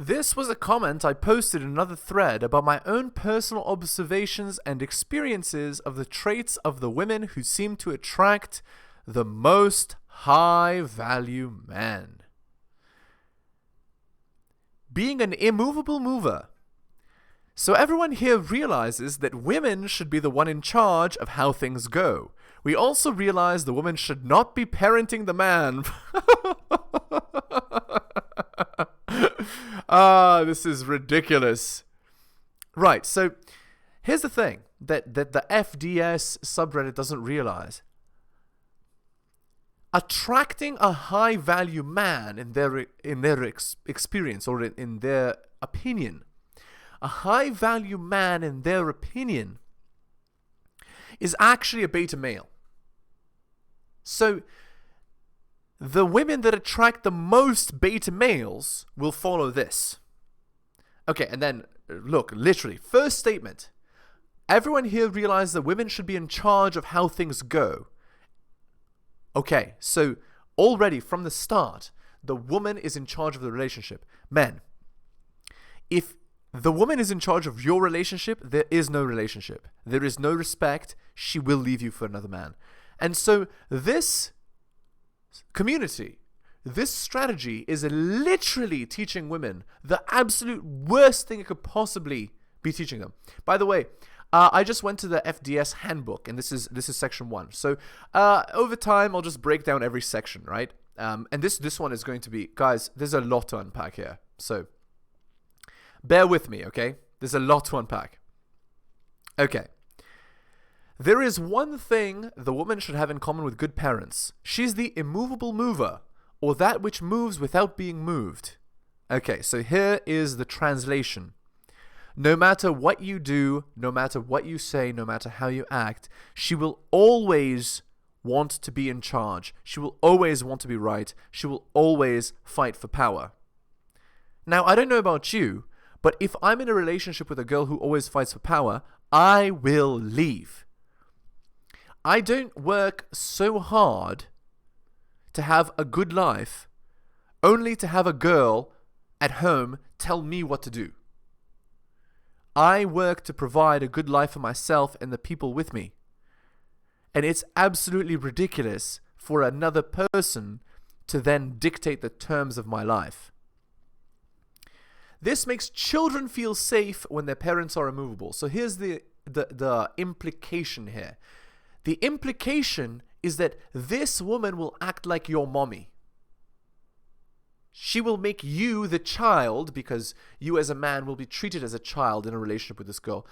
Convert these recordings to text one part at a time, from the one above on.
This was a comment I posted in another thread about my own personal observations and experiences of the traits of the women who seem to attract the most high-value men. Being an immovable mover. So everyone here realizes that women should be the one in charge of how things go. We also realize the woman should not be parenting the man. This is ridiculous. Right, so here's the thing that the FDS subreddit doesn't realize. Attracting a high-value man in their experience or in their opinion, a high-value man in their opinion is actually a beta male. So the women that attract the most beta males will follow this. Okay, and then look, literally, first statement. Everyone here realizes that women should be in charge of how things go. Okay, so already from the start, the woman is in charge of the relationship. Men, if the woman is in charge of your relationship, there is no relationship. There is no respect. She will leave you for another man. And so this community, this strategy is literally teaching women the absolute worst thing it could possibly be teaching them. By the way, I just went to the FDS handbook, and this is section 1. So over time, I'll just break down every section, right? And this one is going to be, guys, there's a lot to unpack here. So bear with me, okay? There's a lot to unpack. Okay. There is one thing the woman should have in common with good parents. She's the immovable mover, or that which moves without being moved. Okay, so here is the translation. No matter what you do, no matter what you say, no matter how you act, she will always want to be in charge. She will always want to be right. She will always fight for power. Now, I don't know about you, but if I'm in a relationship with a girl who always fights for power, I will leave. I don't work so hard to have a good life only to have a girl at home tell me what to do. I work to provide a good life for myself and the people with me. And it's absolutely ridiculous for another person to then dictate the terms of my life. This makes children feel safe when their parents are immovable. So here's the implication here. The implication is that this woman will act like your mommy. She will make you the child, because you as a man will be treated as a child in a relationship with this girl.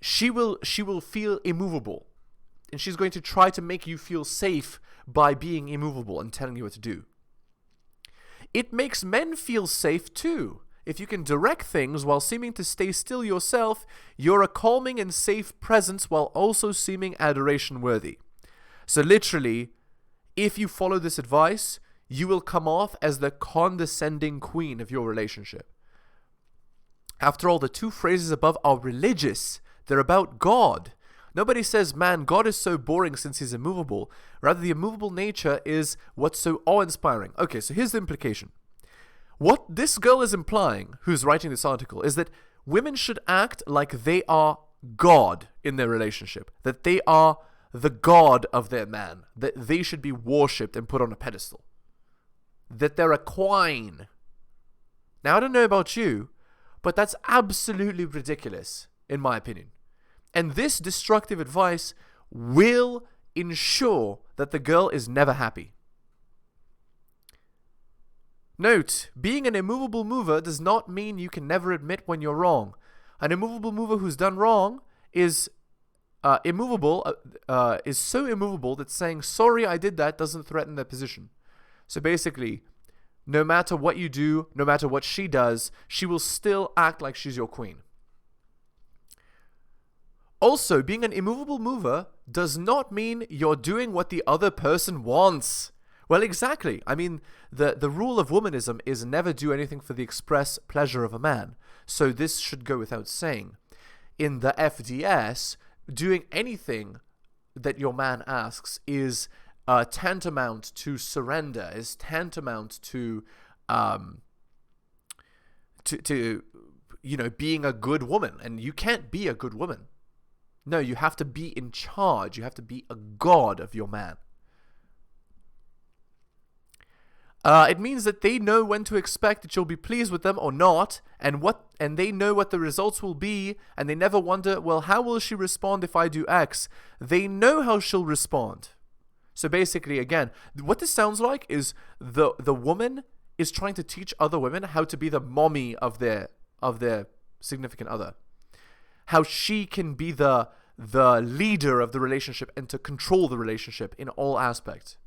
She will feel immovable. And she's going to try to make you feel safe by being immovable and telling you what to do. It makes men feel safe too. If you can direct things while seeming to stay still yourself, you're a calming and safe presence while also seeming adoration worthy. So literally, if you follow this advice, you will come off as the condescending queen of your relationship. After all, the two phrases above are religious. They're about God. Nobody says, man, God is so boring since he's immovable. Rather, the immovable nature is what's so awe-inspiring. Okay, so here's the implication. What this girl is implying, who's writing this article, is that women should act like they are God in their relationship. That they are the God of their man. That they should be worshipped and put on a pedestal. That they're a queen. Now, I don't know about you, but that's absolutely ridiculous, in my opinion. And this destructive advice will ensure that the girl is never happy. Note, being an immovable mover does not mean you can never admit when you're wrong. An immovable mover who's done wrong is so immovable that saying, sorry, I did that, doesn't threaten their position. So basically, no matter what you do, no matter what she does, she will still act like she's your queen. Also, being an immovable mover does not mean you're doing what the other person wants. Well, exactly. I mean, the rule of womanism is never do anything for the express pleasure of a man. So this should go without saying. In the FDS, doing anything that your man asks is tantamount to surrender, is tantamount to to being a good woman. And you can't be a good woman. No, you have to be in charge. You have to be a god of your man. It means that they know when to expect that you'll be pleased with them or not, and they know what the results will be, and they never wonder, well, how will she respond if I do X? They know how she'll respond. So basically, again, what this sounds like is the woman is trying to teach other women how to be the mommy of their significant other. How she can be the leader of the relationship and to control the relationship in all aspects.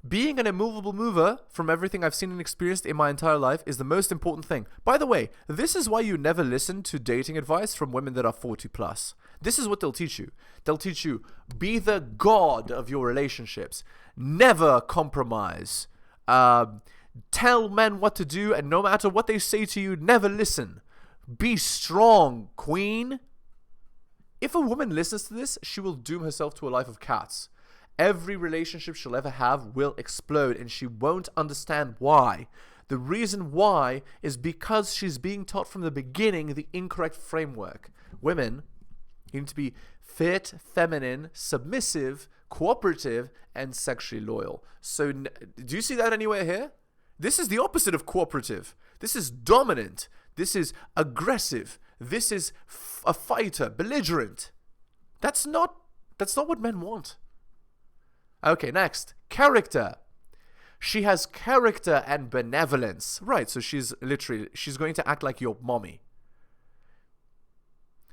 Being an immovable mover, from everything I've seen and experienced in my entire life, is the most important thing. By the way, this is why you never listen to dating advice from women that are 40 plus. This is what they'll teach you. They'll teach you, be the god of your relationships. Never compromise. Tell men what to do, and no matter what they say to you, never listen. Be strong, queen. If a woman listens to this, she will doom herself to a life of cats. Every relationship she'll ever have will explode, and she won't understand why. The reason why is because she's being taught from the beginning the incorrect framework. Women, you need to be fit, feminine, submissive, cooperative, and sexually loyal. So, do you see that anywhere here? This is the opposite of cooperative. This is dominant. This is aggressive. This is a fighter, belligerent. That's not what men want. Okay, next. Character. She has character and benevolence. Right, so she's going to act like your mommy.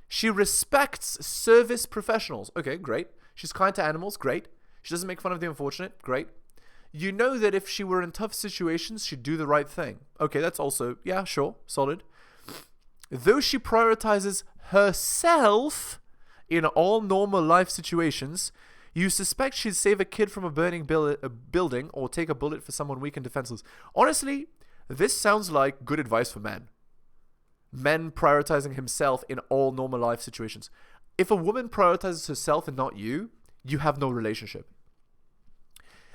She respects service professionals. Okay, great. She's kind to animals. Great. She doesn't make fun of the unfortunate. Great. You know that if she were in tough situations, she'd do the right thing. Okay, that's also, yeah, sure, solid. Though she prioritizes herself in all normal life situations, you suspect she'd save a kid from a burning building or take a bullet for someone weak and defenseless. Honestly, this sounds like good advice for men. Men prioritizing himself in all normal life situations. If a woman prioritizes herself and not you, you have no relationship.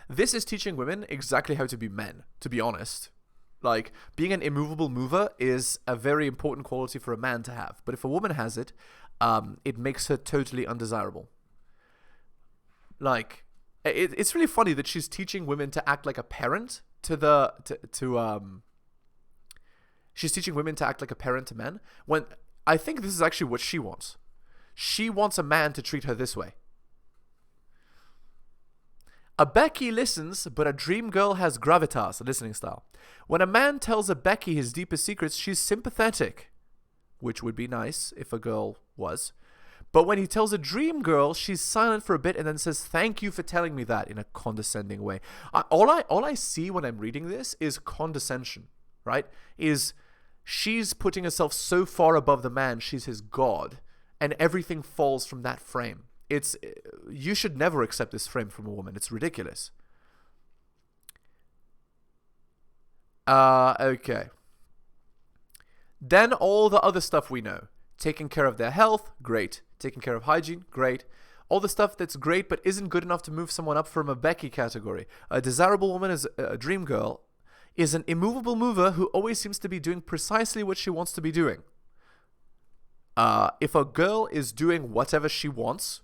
This is teaching women exactly how to be men, to be honest. Like, being an immovable mover is a very important quality for a man to have. But if a woman has it, it makes her totally undesirable. Like, it's really funny that she's teaching women to act like a parent she's teaching women to act like a parent to men, when I think this is actually what she wants. She wants a man to treat her this way. A Becky listens, but a dream girl has gravitas, a listening style. When a man tells a Becky his deepest secrets, she's sympathetic, which would be nice if a girl was. But when he tells a dream girl, she's silent for a bit and then says, "Thank you for telling me that," in a condescending way. All I see when I'm reading this is condescension, right? Is she's putting herself so far above the man, she's his god, and everything falls from that frame. You should never accept this frame from a woman. It's ridiculous. Okay. Then all the other stuff we know. Taking care of their health, great. Taking care of hygiene, great. All the stuff that's great but isn't good enough to move someone up from a Becky category. A desirable woman is a dream girl, is an immovable mover who always seems to be doing precisely what she wants to be doing. If a girl is doing whatever she wants,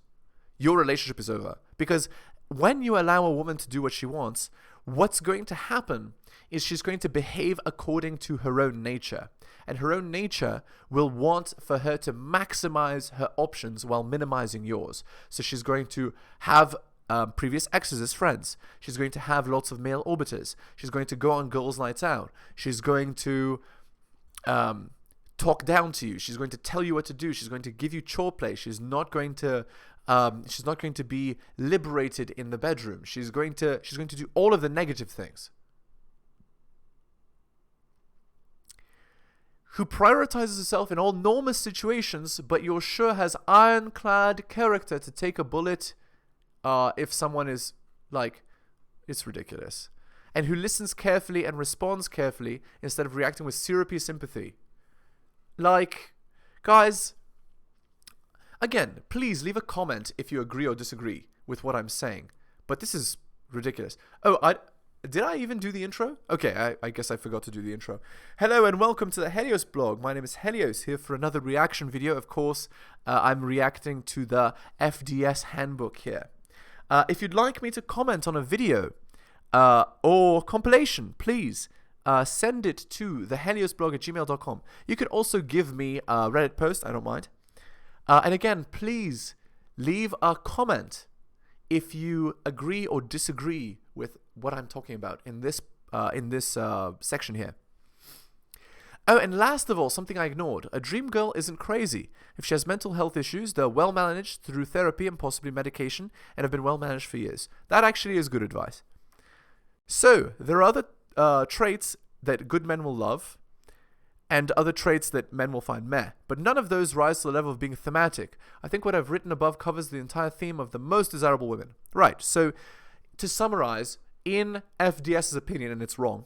your relationship is over. Because when you allow a woman to do what she wants, what's going to happen is she's going to behave according to her own nature. And her own nature will want for her to maximize her options while minimizing yours. So she's going to have previous exes as friends. She's going to have lots of male orbiters. She's going to go on girls' nights out. She's going to talk down to you. She's going to tell you what to do. She's going to give you chore play. She's not going to be liberated in the bedroom. She's going to do all of the negative things. Who prioritizes herself in all normal situations, but you're sure has ironclad character to take a bullet if someone is like, it's ridiculous. And who listens carefully and responds carefully instead of reacting with syrupy sympathy. Like, guys, again, please leave a comment if you agree or disagree with what I'm saying. But this is ridiculous. Oh, Did I even do the intro? Okay, I guess I forgot to do the intro. Hello and welcome to the Helios blog. My name is Helios, here for another reaction video. Of course, I'm reacting to the FDS handbook here. If you'd like me to comment on a video or compilation, please send it to theheliosblog@gmail.com. You could also give me a Reddit post, I don't mind. And again, please leave a comment if you agree or disagree with what I'm talking about in this section here. Oh, and last of all, something I ignored. A dream girl isn't crazy. If she has mental health issues, they're well managed through therapy and possibly medication and have been well managed for years. That actually is good advice. So, there are other traits that good men will love and other traits that men will find meh, but none of those rise to the level of being thematic. I think what I've written above covers the entire theme of the most desirable women. Right, so to summarize, in FDS's opinion, and it's wrong,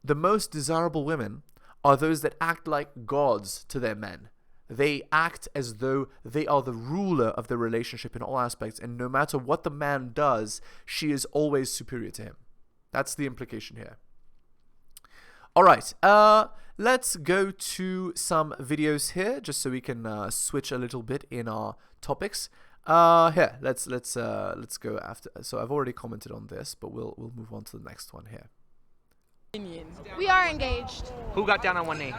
the most desirable women are those that act like gods to their men. They act as though they are the ruler of the relationship in all aspects, and no matter what the man does, she is always superior to him. That's the implication here. Alright, let's go to some videos here, just so we can switch a little bit in our topics. Here, let's go after. So I've already commented on this, but we'll move on to the next one here. We are engaged. Who got down on one knee?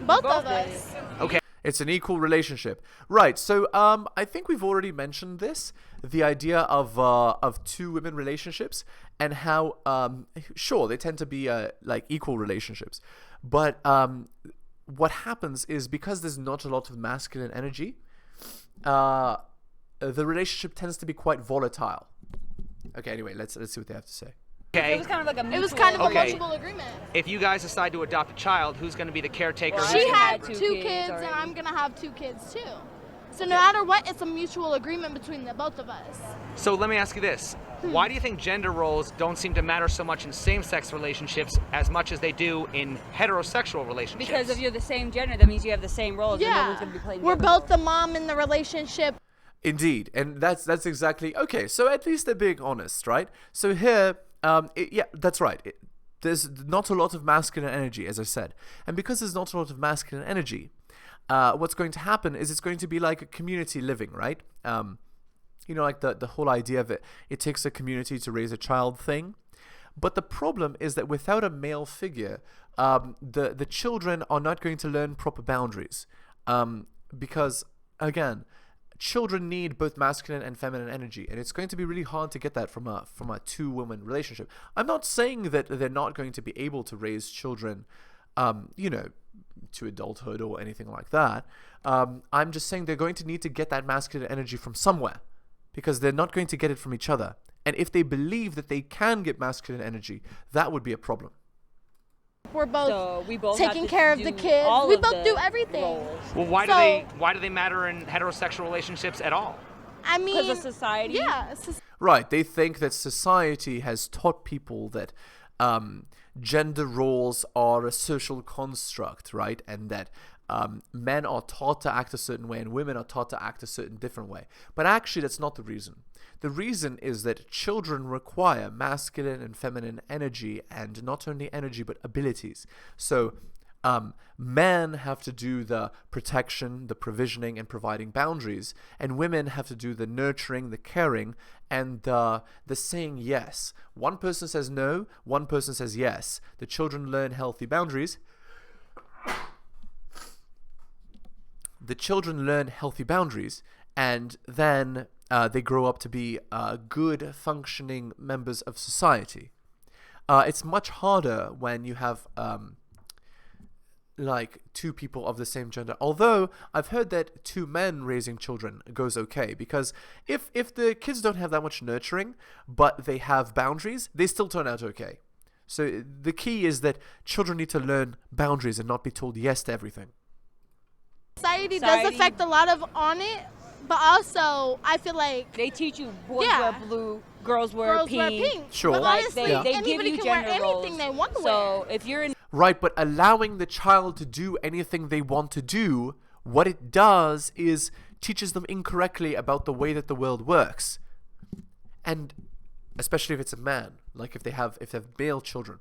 Both of us. Okay. It's an equal relationship, right? So I think we've already mentioned this, the idea of two women relationships, and how sure, they tend to be like equal relationships, but what happens is, because there's not a lot of masculine energy, the relationship tends to be quite volatile. Okay, anyway, let's see what they have to say. Okay. It was kind of like a mutual agreement. If you guys decide to adopt a child, who's going to be the caretaker? Well, she had two kids and I'm going to have 2 kids too. So no matter what, it's a mutual agreement between the both of us. So let me ask you this. Why do you think gender roles don't seem to matter so much in same-sex relationships as much as they do in heterosexual relationships? Because if you're the same gender, that means you have the same roles. Yeah, and no one's going to be playing we're both roles. the mom in the relationship. Indeed, and that's exactly okay. So at least they're being honest, right? So here, yeah, that's right. There's not a lot of masculine energy, as I said, and because there's not a lot of masculine energy, what's going to happen is it's going to be like a community living, right? You know, like the whole idea of it takes a community to raise a child thing. But the problem is that without a male figure, the children are not going to learn proper boundaries, because again, children need both masculine and feminine energy, and it's going to be really hard to get that from a two-woman relationship. I'm not saying that they're not going to be able to raise children, you know, to adulthood or anything like that. I'm just saying they're going to need to get that masculine energy from somewhere, because they're not going to get it from each other. And if they believe that they can get masculine energy, that would be a problem. We're both, So we both taking care of the kids. We both do everything. Roles. Well, why do they matter in heterosexual relationships at all? I mean, Because of society. yeah. Right, they think that society has taught people that gender roles are a social construct, right? And that men are taught to act a certain way and women are taught to act a certain different way. But actually, that's not the reason. The reason is that children require masculine and feminine energy, and not only energy, but abilities. So men have to do the protection, the provisioning, and providing boundaries, and women have to do the nurturing, the caring, and the saying yes. One person says no, one person says yes. The children learn healthy boundaries. The children learn healthy boundaries, and then they grow up to be good, functioning members of society. It's much harder when you have like two people of the same gender. Although I've heard that 2 men raising children goes okay, because if the kids don't have that much nurturing, but they have boundaries, they still turn out okay. So the key is that children need to learn boundaries and not be told yes to everything. Society does affect a lot on it, but also I feel like They teach you boys wear blue, girls wear pink. Sure. But Like honestly, they give anybody you can wear gender roles. anything they want to wear. So if you're in Right, but allowing the child to do anything they want to do, what it does is teaches them incorrectly about the way that the world works. And especially if it's a man. like if they have male children.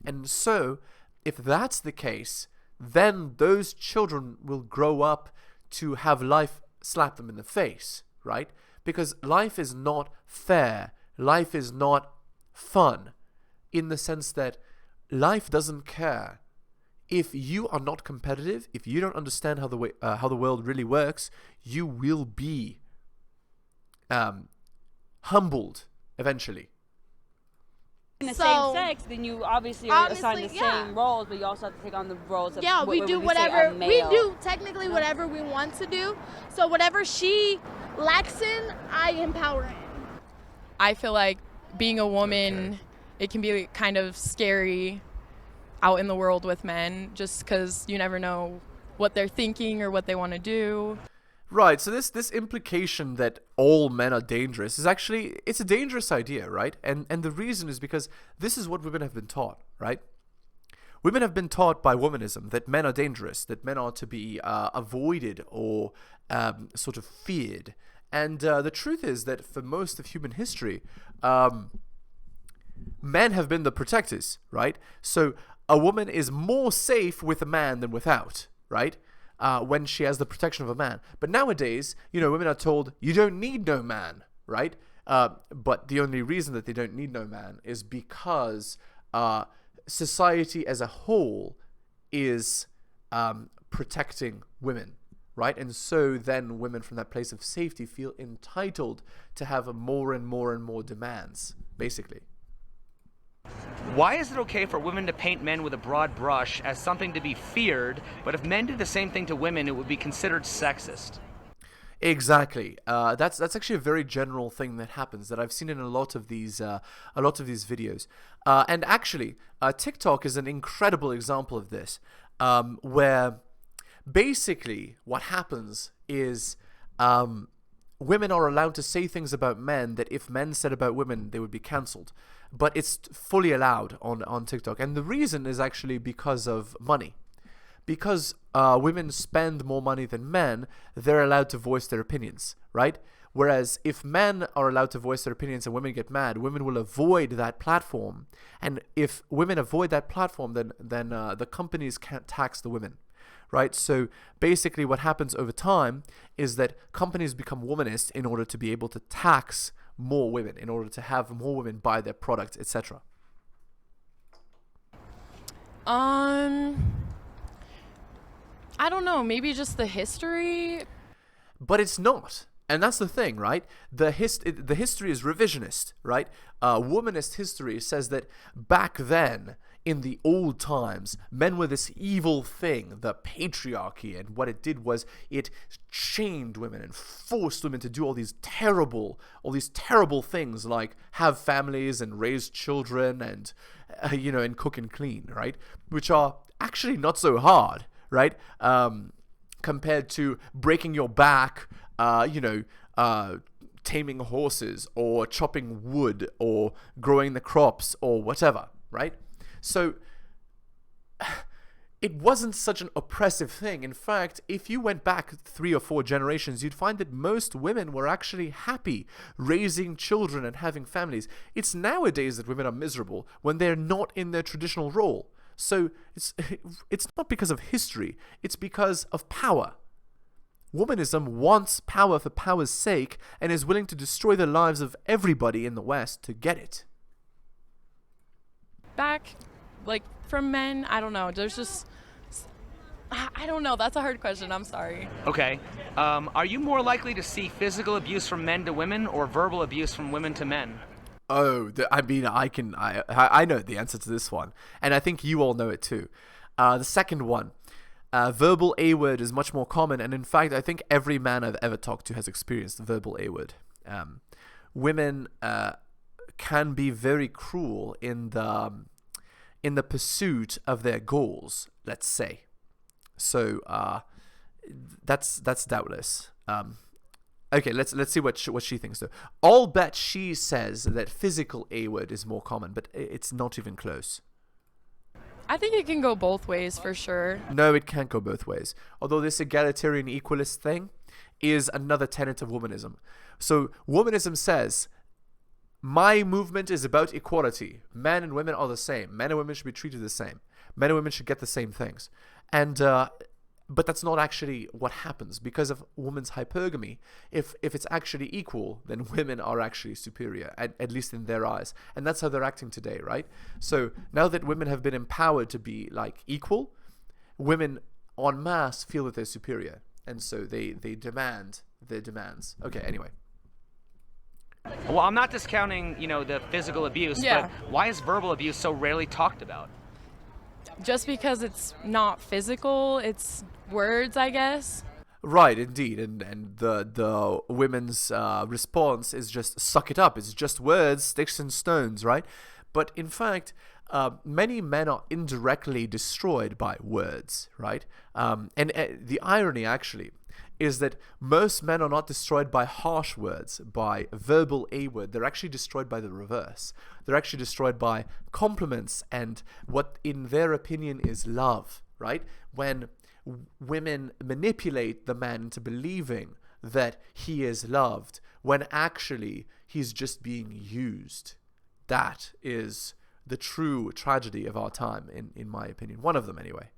And so, if that's the case, then those children will grow up to have life slap them in the face, right? Because life is not fair. Life is not fun, in the sense that life doesn't care. If you are not competitive, if you don't understand how the world really works, you will be humbled eventually. In the same sex, then you obviously are assigned the same roles, but you also have to take on the roles of we do whatever we do technically whatever we want to do. So whatever she lacks in, I empower in. I feel like being a woman, it can be kind of scary out in the world with men, just because you never know what they're thinking or what they want to do. Right, so this implication that all men are dangerous is actually, it's a dangerous idea, right? And the reason is because this is what women have been taught, right? Women have been taught by womanism that men are dangerous, that men are to be avoided or sort of feared. And the truth is that for most of human history, men have been the protectors, right? So a woman is more safe with a man than without, right? When she has the protection of a man. But nowadays, women are told, you don't need no man, right? But the only reason that they don't need no man is because society as a whole is protecting women, right? And so then women from that place of safety feel entitled to have more and more and more demands, basically. Why is it okay for women to paint men with a broad brush as something to be feared, but if men did the same thing to women, it would be considered sexist? Exactly. That's actually a very general thing that happens that I've seen in a lot of these videos. And actually, TikTok is an incredible example of this, where basically what happens is women are allowed to say things about men that if men said about women, they would be cancelled. But it's fully allowed on TikTok. And the reason is actually because of money. Because women spend more money than men, they're allowed to voice their opinions, right? Whereas if men are allowed to voice their opinions and women get mad, women will avoid that platform. And if women avoid that platform, then the companies can't tax the women, right? So basically what happens over time is that companies become womanist in order to be able to tax more women, in order to have more women buy their products, etc. I don't know, maybe just the history. But it's not. And that's the thing, right? The history is revisionist, right? Womanist history says that back then, in the old times, men were this evil thing, the patriarchy, and what it did was it chained women and forced women to do all these terrible things like have families and raise children and and cook and clean, right? Which are actually not so hard, right? Compared to breaking your back, taming horses or chopping wood or growing the crops or whatever, right? So it wasn't such an oppressive thing. In fact, if you went back 3 or 4 generations, you'd find that most women were actually happy raising children and having families. It's nowadays that women are miserable when they're not in their traditional role. So it's not because of history, it's because of power. Womanism wants power for power's sake and is willing to destroy the lives of everybody in the West to get it. Back, from men, I don't know. There's just, I don't know. That's a hard question. I'm sorry. Okay. Are you more likely to see physical abuse from men to women or verbal abuse from women to men? Oh, I know the answer to this one, and I think you all know it too. The second one, verbal A-word is much more common, and in fact, I think every man I've ever talked to has experienced the verbal A-word. Women can be very cruel in the pursuit of their goals, let's say. So that's doubtless. Okay, let's see what she thinks though. I'll bet she says that physical A-word is more common, but it's not even close. I think it can go both ways for sure. No, it can't go both ways. Although this egalitarian equalist thing is another tenet of womanism. So womanism says my movement is about equality. Men and women are the same. Men and women should be treated the same. Men and women should get the same things. And but that's not actually what happens because of women's hypergamy. If it's actually equal, then women are actually superior, at least in their eyes. And that's how they're acting today, right? So now that women have been empowered to be like equal, women en masse feel that they're superior. And so they demand their demands. Okay, anyway. Well, I'm not discounting, the physical abuse, but why is verbal abuse so rarely talked about? Just because it's not physical, it's words, I guess. Right, indeed, and the women's response is just suck it up. It's just words, sticks and stones, right? But in fact, many men are indirectly destroyed by words, right? And the irony actually is that most men are not destroyed by harsh words, by verbal A-word. They're actually destroyed by the reverse. They're actually destroyed by compliments and what in their opinion is love, right? When women manipulate the man into believing that he is loved when actually he's just being used. That is the true tragedy of our time, in my opinion. One of them, anyway.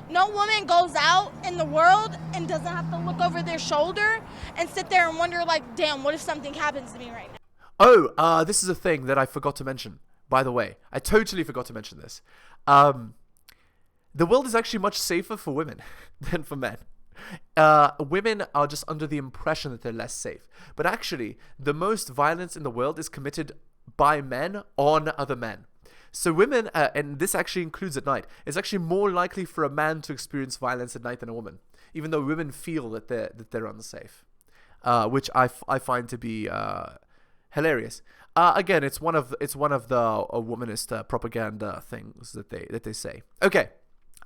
No woman goes out in the world and doesn't have to look over their shoulder and sit there and wonder, like, damn, what if something happens to me right now? Oh, this is a thing that I forgot to mention, by the way. I totally forgot to mention this. The world is actually much safer for women than for men. Women are just under the impression that they're less safe. But actually, the most violence in the world is committed by men on other men. So women, and this actually includes at night, it's actually more likely for a man to experience violence at night than a woman, even though women feel that they're unsafe, which I find to be hilarious. Again, it's one of the womanist propaganda things that they say. Okay,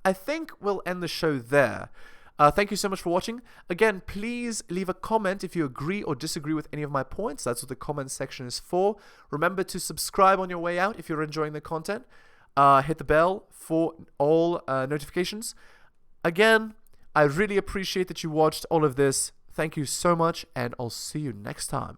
I think we'll end the show there. Thank you so much for watching. Again, please leave a comment if you agree or disagree with any of my points. That's what the comment section is for. Remember to subscribe on your way out if you're enjoying the content. Hit the bell for all notifications. Again, I really appreciate that you watched all of this. Thank you so much, and I'll see you next time.